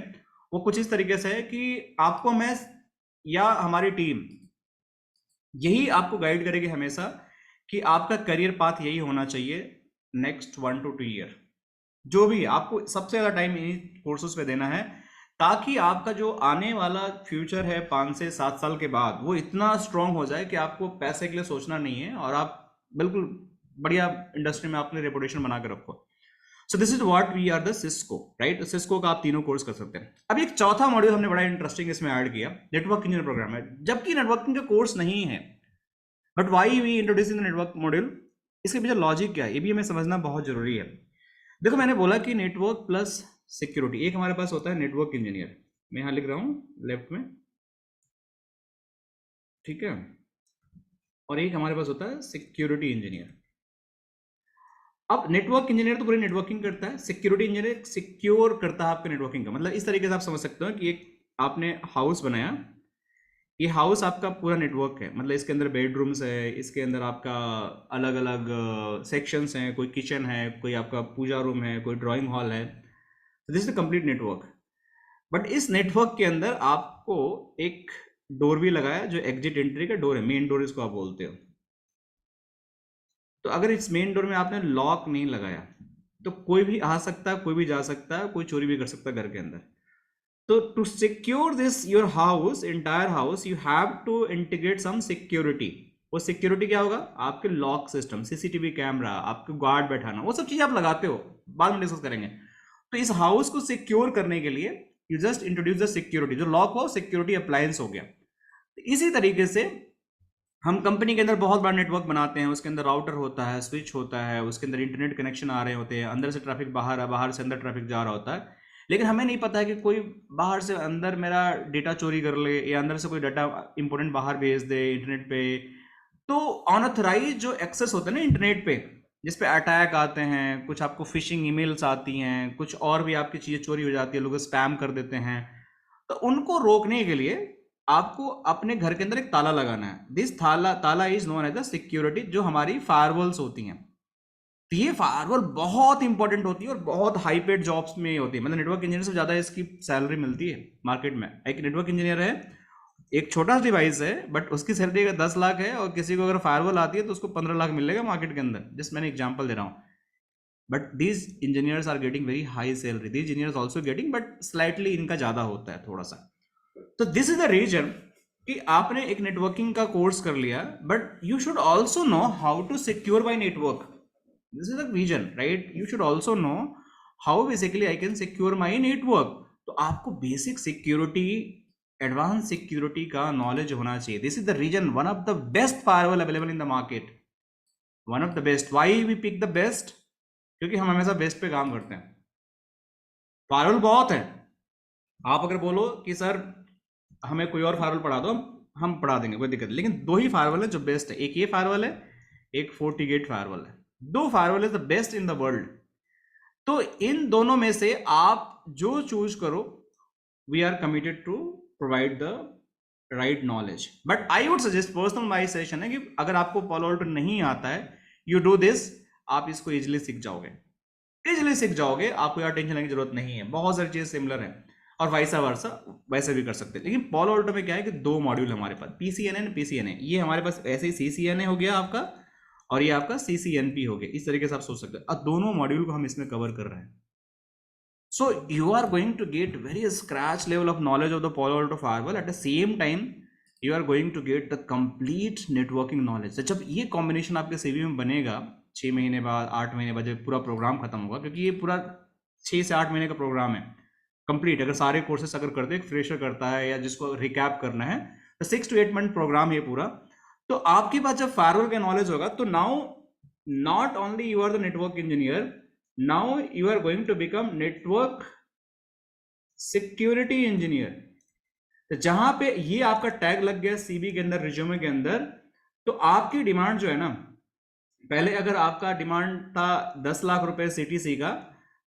वो कुछ इस तरीके से है कि आपको मैं या हमारी टीम यही आपको गाइड करेगी हमेशा कि आपका करियर पाथ यही होना चाहिए नेक्स्ट 1 to 2 ईयर। जो भी आपको सबसे ज्यादा टाइम इन्हीं कोर्सेज पे देना है, ताकि आपका जो आने वाला फ्यूचर है 5 से 7 साल के बाद, वो इतना स्ट्रांग हो जाए कि आपको पैसे के लिए सोचना नहीं है, और आप बिल्कुल बढ़िया इंडस्ट्री में अपनी रेपुटेशन बना के रखो। So this is what we are the Cisco, right? Cisco का आप तीनों कोर्स कर सकते हैं। अब एक चौथा मॉड्यूल हमने बड़ा इंटरेस्टिंग इसमें ऐड किया, नेटवर्क इंजीनियर प्रोग्राम है, जबकि नेटवर्किंग का कोर्स नहीं है। But why we introducing the network module, इसके पीछे लॉजिक क्या है, ये भी हमें समझना बहुत जरूरी है। देखो, मैंने बोला कि नेटवर्क प्लस सिक्योरिटी, एक हमारे पास होता है नेटवर्क इंजीनियर, मैं यहां लिख रहा हूं लेफ्ट में, ठीक है, और एक हमारे पास होता है सिक्योरिटी इंजीनियर। अब नेटवर्क इंजीनियर तो पूरी नेटवर्किंग करता है, सिक्योरिटी इंजीनियर सिक्योर करता है आपके नेटवर्किंग का। मतलब इस तरीके से आप समझ सकते हो कि एक आपने हाउस बनाया, ये हाउस आपका पूरा नेटवर्क है। मतलब इसके अंदर बेडरूम्स है, इसके अंदर आपका अलग अलग सेक्शंस हैं, कोई किचन है, कोई आपका पूजा रूम है, कोई ड्राइंग हॉल है। This is the complete network. But इस नेटवर्क के अंदर आपको एक डोर भी लगाया, जो एग्जिट एंट्री का डोर है, मेन डोर इसको आप बोलते हो। तो अगर इस मेन डोर में आपने लॉक नहीं लगाया, तो कोई भी आ सकता है, कोई भी जा सकता है, कोई चोरी भी कर सकता है घर के अंदर। तो to secure this your house, entire house, you have to integrate some security. वो सिक्योरिटी क्या होगा? आपके लॉक सिस्टम, सीसीटीवी कैमरा, आपके गार्ड बैठाना, वो सब चीजें आप लगाते हो, बाद में डिस्कस करेंगे। तो इस हाउस को सिक्योर करने के लिए you just introduce the security, जो लॉक हो सिक्योरिटी अप्लायंस हो गया। तो इसी तरीके से हम कंपनी के अंदर बहुत बड़ा नेटवर्क बनाते हैं, उसके अंदर राउटर होता है, स्विच होता है, उसके अंदर इंटरनेट कनेक्शन आ रहे होते हैं, अंदर से ट्रैफिक बाहर है, बाहर से अंदर ट्रैफिक जा रहा होता है। लेकिन हमें नहीं पता है कि कोई बाहर से अंदर मेरा डेटा चोरी कर ले, या अंदर से कोई डाटा इंपॉर्टेंट बाहर भेज दे इंटरनेट पे। तो अनऑथराइज जो एक्सेस होता है ना इंटरनेट पे, जिसपे अटैक आते हैं, कुछ आपको फिशिंग ईमेल्स आती हैं, कुछ और भी आपकी चीज़ें चोरी हो जाती है, लोग स्पैम कर देते हैं। तो उनको रोकने के लिए आपको अपने घर के अंदर एक ताला लगाना है। दिस ताला is known as the security, जो हमारी फायरवॉल्स होती हैं। तो ये फायरवॉल बहुत इंपॉर्टेंट होती है और बहुत हाई पेड जॉब्स में होती है। मतलब नेटवर्क इंजीनियर से ज़्यादा इसकी सैलरी मिलती है मार्केट में। एक नेटवर्क इंजीनियर है, एक छोटा डिवाइस है, बट उसकी सैलरी अगर 10 लाख है, और किसी को अगर फायरवॉल आती है तो उसको 15 लाख मिलेगा मार्केट के अंदर। जस्ट मैंने एग्जाम्पल दे रहा हूँ। But these engineers are getting very high salary, these engineers also getting, but slightly इनका ज़्यादा होता है थोड़ा सा। तो दिस इज द रीजन कि आपने एक नेटवर्किंग का कोर्स कर लिया, but you should also know how to secure by network. This is the reason, right? You should also know how basically I can secure my network. तो आपको basic security, advance security का knowledge होना चाहिए। This is the reason one of the best firewall available in the market, one of the best. Why we pick the best? क्योंकि हम हमेशा best पे काम करते हैं। फायरवॉल बहुत है, आप अगर बोलो कि सर हमें कोई और फायरवॉल पढ़ा दो, हम पढ़ा देंगे, कोई दिक्कत नहीं। लेकिन दो ही फायरवॉल है जो बेस्ट है, एक ये फायरवॉल है, एक FortiGate फायरवॉल है। दो firewall is the best in the world. तो इन दोनों में से आप जो चूज करो, we are committed to provide the right knowledge. But I would suggest, personal my suggestion है कि अगर आपको Palo Alto नहीं आता है, यू डू दिस, आप इसको इजिली सीख जाओगे, इजिली सीख जाओगे। आपको यार टेंशन लेने की जरूरत नहीं है, बहुत सारी चीजें सिमिलर है। और वाइसा वर्सा वैसे भी कर सकते हैं। लेकिन पॉलो ऑल्टो में क्या है कि दो मॉड्यूल हमारे पास, पीसीएनए पीसीएनए, ये हमारे पास ऐसे ही सीसीएनए हो गया आपका, और ये आपका सीसीएनपी हो गया। इस तरीके से आप सोच सकते हैं, अब दोनों मॉड्यूल को हम इसमें कवर कर रहे हैं। So you are going to get very scratch level of knowledge of the Palo Alto firewall. At the same time, you are going to get the complete networking knowledge. तो जब ये combination आपके CV में बनेगा 6 महीने बाद, 8 महीने बाद, जब पूरा प्रोग्राम खत्म होगा, क्योंकि ये पूरा 6 से 8 महीने का प्रोग्राम है कंप्लीट, अगर सारे कोर्सेस अगर करते एक फ्रेशर करता है या जिसको रिकैप करना है, तो 6 to 8 मंथ प्रोग्राम ये पूरा। तो आपके पास जब फायरवॉल का नॉलेज होगा, तो now not only you are the network engineer, now you are going to become network security engineer। तो जहां पे ये आपका टैग लग गया सीवी के अंदर, रिज्यूमे के अंदर, तो आपकी डिमांड जो है ना, पहले अगर आपका डिमांड था 10 लाख रुपए सीटीसी का,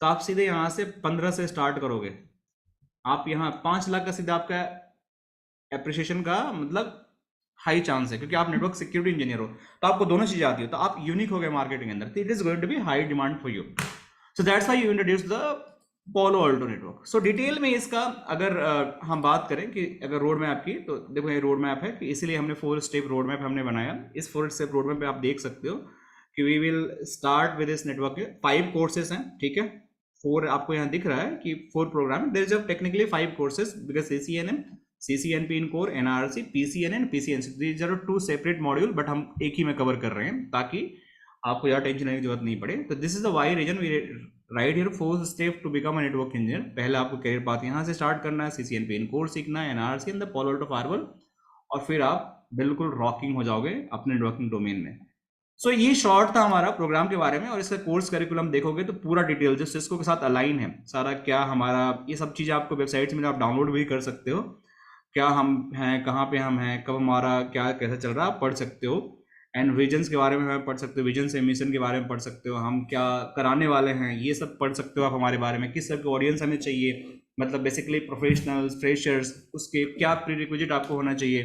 तो आप सीधे यहां से 15 से स्टार्ट करोगे। आप यहाँ 5 लाख का सीधा आपका एप्रिसिएशन का मतलब हाई चांस है, क्योंकि आप नेटवर्क सिक्योरिटी इंजीनियर हो, तो आपको दोनों चीजें आती हो, तो आप यूनिक हो गए मार्केटिंग के अंदर, तो it is going to be high demand for you. So that's why you introduce the Palo Alto network. So detail में इसका अगर हम बात करें कि अगर रोड मैप की, तो देखो ये रोड मैप है, कि इसीलिए हमने 4 स्टेप रोड मैप हमने बनाया। इस 4 स्टेप रोड मैप पे आप देख सकते हो कि we will start with this network के 5 कोर्सेज हैं, ठीक है। 4 आपको यहाँ दिख रहा है कि 4 program, there is technically 5 courses, because CCNM, CCNP in core, NRC, PCN and PCNC, these are 2 separate module, but हम एक ही में कवर कर रहे हैं ताकि आपको यार टेंशन लेने की जरूरत नहीं पड़े। तो this is the why reason we write here 4 step to become a network engineer. पहले आपको करियर पाथ यहाँ से स्टार्ट करना है, CCNP इन कोर सीखना है, NRC and the Palo Alto firewall, और फिर आप बिल्कुल रॉकिंग हो जाओगे अपने नेटवर्किंग डोमेन में। सो ये शॉर्ट था हमारा प्रोग्राम के बारे में, और इसका कोर्स करिकुलम देखोगे तो पूरा डिटेल जो सिस्को के साथ अलाइन है सारा, क्या हमारा ये सब चीज़ें आपको वेबसाइट्स में आप डाउनलोड भी कर सकते हो, क्या हम हैं, कहाँ पे हम हैं, कब हमारा क्या कैसा चल रहा है, आप पढ़ सकते हो। एंड विजन्स के बारे में हमें पढ़ सकते हो, विजन से मिशन के बारे में पढ़ सकते हो, हम क्या कराने वाले हैं ये सब पढ़ सकते हो आप हमारे बारे में, किस तरह की ऑडियंस हमें चाहिए, मतलब बेसिकली प्रोफेशनल्स, फ्रेशर्स, उसके क्या प्री रिक्विजिट आपको होना चाहिए,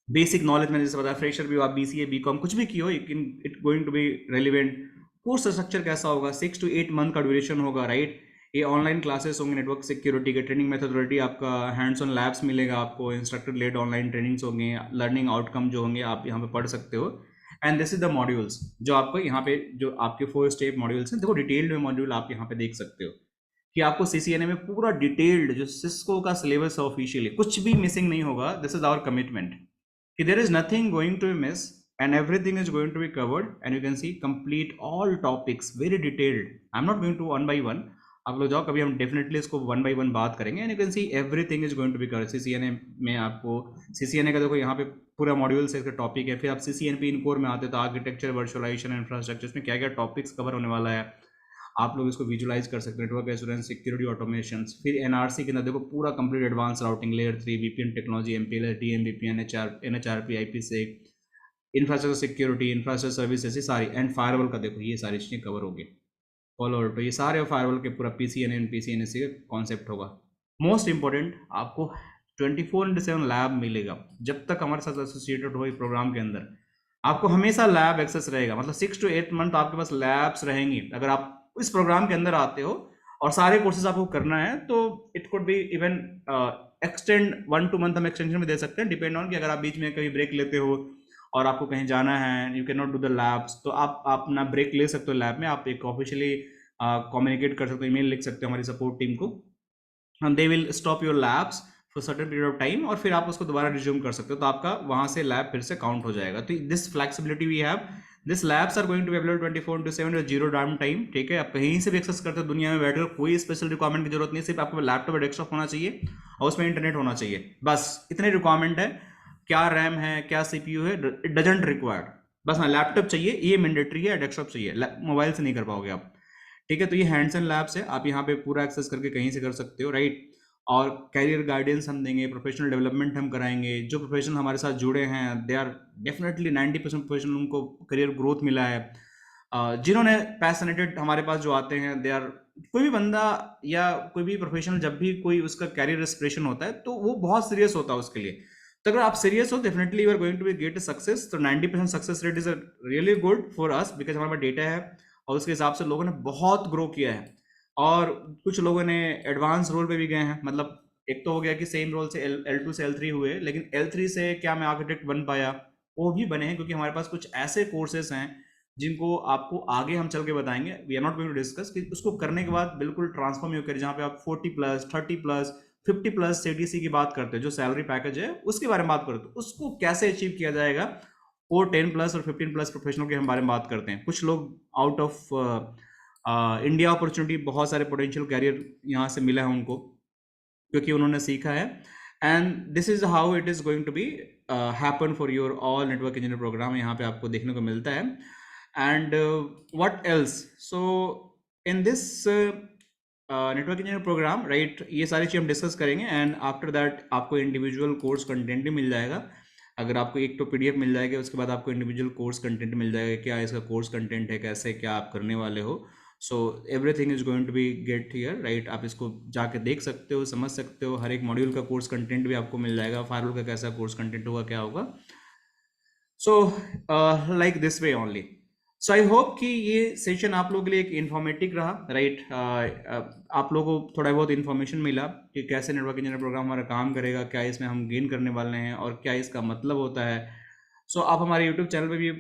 बेसिक नॉलेज मैंने जैसे बताया, फ्रेशर भी हो आप, BCA BCom कुछ भी किए हो, it going to be relevant. Course structure कैसा होगा, 6 to 8 मंथ का ड्यूरेशन होगा, राइट। ये ऑनलाइन क्लासेस होंगे नेटवर्क सिक्योरिटी के, ट्रेनिंग मेथोडोलॉजी आपका, हैंड्स ऑन लैब्स मिलेगा आपको, इंस्ट्रक्टर लेड ऑनलाइन ट्रेनिंग्स होंगे, लर्निंग आउटकम जो होंगे आप यहाँ पे पढ़ सकते हो। And this is the modules जो आपको यहाँ पे, जो आपके 4 स्टेप मॉड्यूल्स हैं, देखो डिटेल्ड में मॉड्यूल आप यहाँ पे देख सकते हो कि आपको CCNA में पूरा डिटेल्ड जो सिस्को का सिलेबस है ऑफिशियली, कुछ भी मिसिंग नहीं होगा। दिस इज आवर कमिटमेंट कि there is nothing going to be miss and everything is going to be covered, and you can see complete all topics very detailed. I'm not going to one by one, आप लोग जाओ कभी, हम definitely इसको 1 by 1 बात करेंगे। And you can see everything is going to be covered. CCNA में आपको CCNA का देखो यहाँ पे पूरा मॉड्यूल से इसका टॉपिक है, फिर आप CCNP इन कोर में आते हो तो आर्किटेक्चर, वर्चुअलाइजेशन, इंफ्रास्ट्रक्चर में क्या क्या टॉपिक्स कवर होने वाला है, आप लोग इसको विजुलाइज कर सकते हैं, नेटवर्क एश्योरेंस, सिक्योरिटी, ऑटोमेशन। फिर NRC के अंदर देखो पूरा complete advance routing, layer 3 VPN technology, MPLS, DMVPN, NHRP, IPsec, infrastructure security, infrastructure service, ऐसी सारी, एंड फायरवॉल का देखो ये सारी चीज़ें कवर होगी। Palo Alto ये सारे फायरवॉल के पूरा PCNA एंड PCNSC का कॉन्सेप्ट होगा। मोस्ट इंपॉर्टेंट, आपको 24/7 लैब मिलेगा जब तक हमारे साथ एसोसिएटेड हो प्रोग्राम के अंदर, आपको हमेशा लैब एक्सेस रहेगा, मतलब 6 to 8 मंथ आपके पास लैब्स रहेंगी। अगर आप इस प्रोग्राम के अंदर आते हो और सारे कोर्सेज आपको करना है, तो it could be even extend 1 2 month हम एक्सटेंशन में दे सकते हैं, डिपेंड ऑन कि अगर आप बीच में कहीं ब्रेक लेते हो और आपको कहीं जाना है, you can not do the labs, तो आप अपना ब्रेक ले सकते हो लैब में, आप एक ऑफिशियली कम्युनिकेट कर सकते हो, ईमेल लिख सकते हो हमारी सपोर्ट टीम को, and they will stop your labs for certain period of time, और फिर आप उसको दोबारा रिज्यूम कर सकते हो, तो आपका वहां से लैब फिर से काउंट हो जाएगा। तो this flexibility we have, this labs are going to be available 24/7 zero down time, ठीक है। आप कहीं से भी एक्सेस करते हो दुनिया में बैठकर, कोई स्पेशल रिक्वायरमेंट की जरूरत नहीं, सिर्फ आपको लैपटॉप और डेस्कटॉप होना चाहिए और उसमें इंटरनेट होना चाहिए, बस इतनी रिक्वायरमेंट है। क्या रैम है, क्या CPU है, इट डजंट रिक्वायर्ड, बस हाँ लैपटॉप चाहिए, ये मैंडेटरी है, डेस्कटॉप चाहिए, मोबाइल से नहीं कर पाओगे आप, ठीक है। तो ये हैंड्स एंड लैब्स है, आप यहाँ पे पूरा एक्सेस करके कहीं से कर सकते हो, राइट। और कैरियर गाइडेंस हम देंगे, प्रोफेशनल डेवलपमेंट हम कराएंगे, जो प्रोफेशनल हमारे साथ जुड़े हैं दे आर डेफिनेटली 90% प्रोफेशनल उनको करियर ग्रोथ मिला है। जिन्होंने पैशनेटेड हमारे पास जो आते हैं, दे आर, कोई भी बंदा या कोई भी प्रोफेशनल जब भी कोई उसका कैरियर एस्पिरेशन होता है तो वो बहुत सीरियस होता है उसके लिए, तो अगर आप सीरियस हो definitely you are going to be get success. तो 90% success rate is really good for us, because हमारे पास डेटा है और उसके हिसाब से लोगों ने बहुत ग्रो किया है। और कुछ लोगों ने एडवांस रोल पे भी गए हैं, मतलब एक तो हो गया कि सेम रोल से L2 से L3 हुए, लेकिन L3 से क्या मैं आर्किटेक्ट बन पाया, वो भी बने हैं, क्योंकि हमारे पास कुछ ऐसे कोर्सेज हैं जिनको आपको आगे हम चल के बताएंगे, we are not going to discuss, कि उसको करने के बाद बिल्कुल ट्रांसफॉर्म हो कर जहाँ पे आप 40+, 30+, 50+ CTC की बात करते हैं, जो सैलरी पैकेज है उसके बारे में बात करते हैं, उसको कैसे अचीव किया जाएगा, वो 10+ और 15+ प्रोफेशनल के हम बारे में बात करते हैं। कुछ लोग आउट ऑफ इंडिया अपॉर्चुनिटी, बहुत सारे पोटेंशियल कैरियर यहाँ से मिला है उनको, क्योंकि उन्होंने सीखा है। And this is how it is going to be happen for your all network engineer program, यहाँ पे आपको देखने को मिलता है। And what else, so in this network engineer program, right, ये सारी चीज़ हम डिस्कस करेंगे, एंड आफ्टर दैट आपको इंडिविजुअल कोर्स कंटेंट भी मिल जाएगा। अगर आपको एक तो PDF मिल जाएगा, उसके बाद आपको इंडिविजुअल कोर्स कंटेंट मिल जाएगा, क्या इसका कोर्स कंटेंट है, कैसे क्या आप करने वाले हो। So everything is going to be get here, right. आप इसको जाके देख सकते हो, समझ सकते हो, हर एक मॉड्यूल का कोर्स कंटेंट भी आपको मिल जाएगा, फायरवॉल का कैसा कोर्स कंटेंट होगा, क्या होगा। So like this way only. So I hope कि ये सेशन आप लोगों के लिए एक इन्फॉर्मेटिव रहा, राइट। आप लोगों को थोड़ा बहुत इन्फॉर्मेशन मिला कि कैसे नेटवर्क इंजीनियर प्रोग्राम हमारा काम करेगा, क्या इसमें हम गेन करने वाले हैं, और क्या इसका मतलब होता है। सो आप हमारे यूट्यूब चैनल पे भी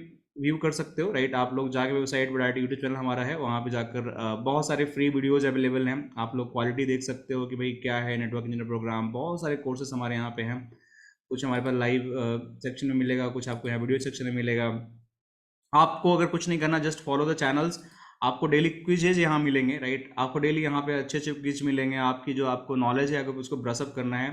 व्यू कर सकते हो, राइट। आप लोग जाके वेबसाइट पर डायरेक्ट यूट्यूब चैनल हमारा है, वहाँ पे जाकर बहुत सारे फ्री वीडियोज अवेलेबल हैं, आप लोग क्वालिटी देख सकते हो कि भाई क्या है नेटवर्क इंजीनियर प्रोग्राम। बहुत सारे कोर्सेज हमारे यहाँ पे हैं, कुछ हमारे पास लाइव सेक्शन में मिलेगा, कुछ आपको यहाँ वीडियो सेक्शन में मिलेगा। आपको अगर कुछ नहीं करना, जस्ट फॉलो द चैनल्स, आपको डेली क्विजेज यहाँ मिलेंगे, राइट। आपको डेली यहाँ पे अच्छे अच्छे क्विज मिलेंगे, आपकी जो आपको नॉलेज है अगर उसको ब्रशअप करना है,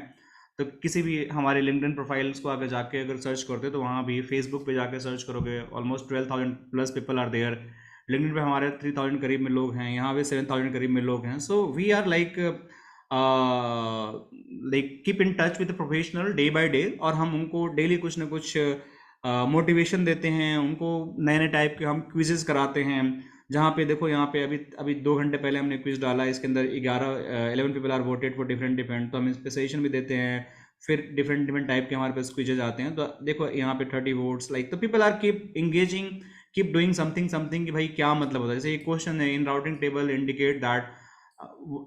तो किसी भी हमारे लिंक्डइन प्रोफाइल्स को आगे जाके अगर सर्च करते हो, तो वहाँ भी फेसबुक पे जाके सर्च करोगे, almost 12,000+ people are there. LinkedIn पे हमारे 3,000 करीब में लोग हैं, यहाँ पे 7,000 करीब में लोग हैं। So we are like keep in touch with professional day by day, और हम उनको डेली कुछ ना कुछ मोटिवेशन देते हैं, उनको नए नए टाइप के हम क्विजेज कराते हैं। जहाँ पे देखो, यहाँ पे अभी अभी 2 घंटे पहले हमने क्विज डाला, इसके अंदर 11 people are voted for different different, तो हम इस पे सजेशन भी देते हैं। फिर डिफरेंट डिफरेंट टाइप के हमारे पास क्विजेज आते हैं, तो देखो यहाँ पे 30 वोट्स, लाइक, तो people are keep engaging, keep doing something something, कि भाई क्या मतलब होता है। जैसे एक क्वेश्चन है, in routing table indicate that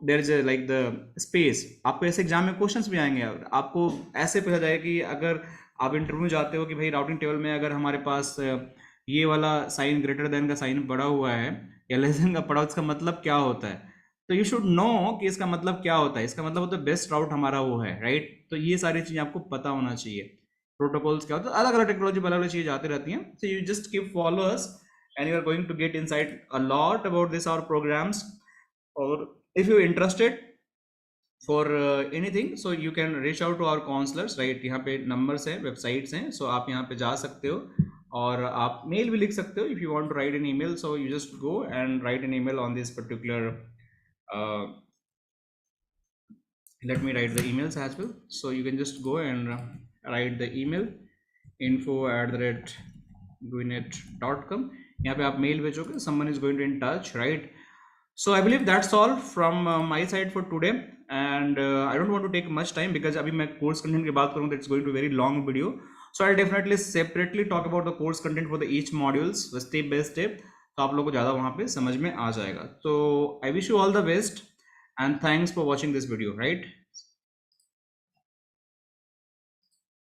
there is like the space. आपको ऐसे एग्जाम में क्वेश्चंस भी आएंगे, आपको ऐसे पूछा जाएगा कि अगर आप इंटरव्यू में जाते हो कि भाई राउटिंग टेबल में अगर हमारे पास ये वाला साइन ग्रेटर देन का साइन पड़ा हुआ है, या लेस देन का पड़ा, उसका मतलब क्या होता है। तो यू शुड नो कि इसका मतलब क्या होता है, इसका मतलब होता है बेस्ट राउट हमारा वो है, राइट। तो ये सारी चीजें आपको पता होना चाहिए। प्रोटोकॉल्स क्या होता है, अलग अलग टेक्नोलॉजी अलग अलग चीजें आती रहती हैं। So you just keep follow us, and you are going to get insight a lot about this our programs. और if you're interested for anything, so you can reach out to our counselors, right। यहाँ पे numbers हैं, websites हैं, so आप यहाँ पे जा सकते हो, और आप मेल भी लिख सकते हो। if you want to write an email, so you just go and write an email on this particular uh, let me write the emails as well, so you can just go and write the email info@guinet.com। यहाँ पे आप mail भेजोगे, someone is going to in touch, right। So I believe that's all from my side for today, and I don't want to take much time because अभी मैं course content की बात करूँ तो it's going to be very long video, so I'll definitely separately talk about the course content for the each modules step by step, तो आप लोगों को ज़्यादा वहाँ पे समझ में आ जाएगा। So I wish you all the best and thanks for watching this video, right।